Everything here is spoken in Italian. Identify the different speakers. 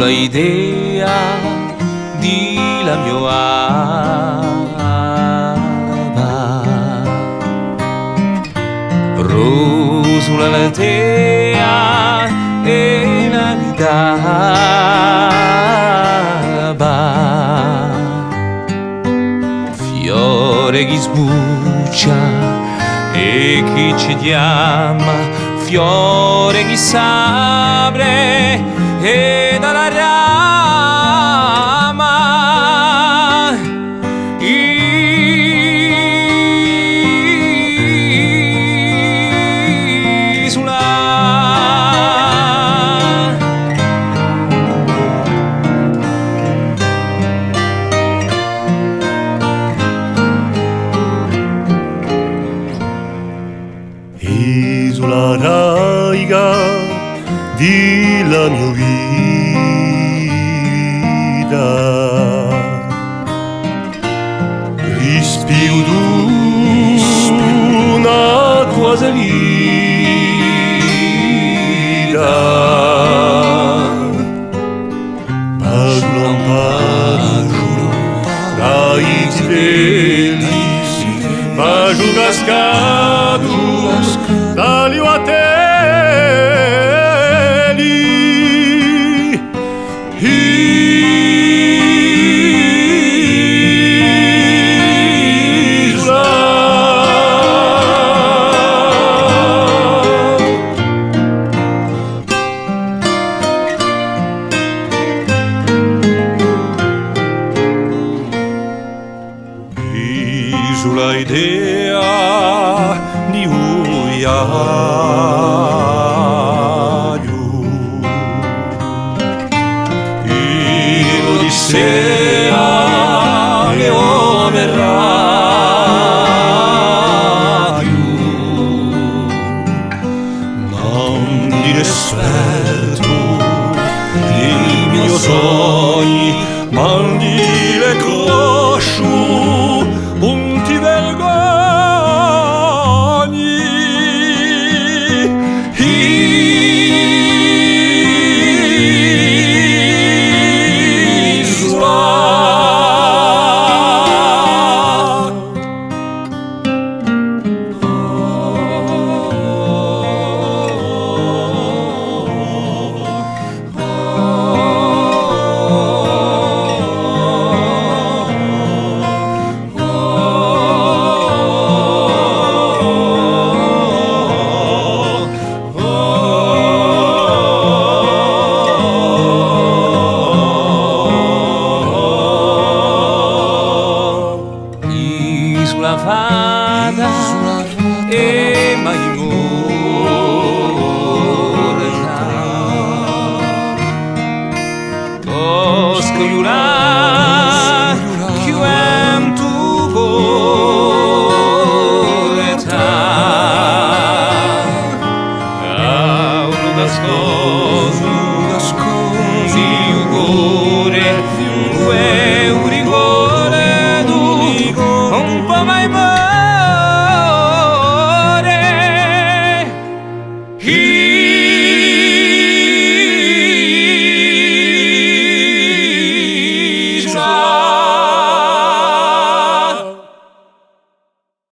Speaker 1: sulla idea di la mia alba, sulla latea e la ridaba, fiore che sbuccia e chi ci chiama, fiore che s'apre e dalla rama isola.
Speaker 2: Isola raiga di la mia vita, respiro d'una tua salita, pagiuro dai zibelli, pagiuro cascado dali uatelli, isola. Isola idea di l'Odissea che verrà non dire esperto dei miei sogni, ma dire cosciu non ti vergogni.
Speaker 1: Sulla fada e mai morta,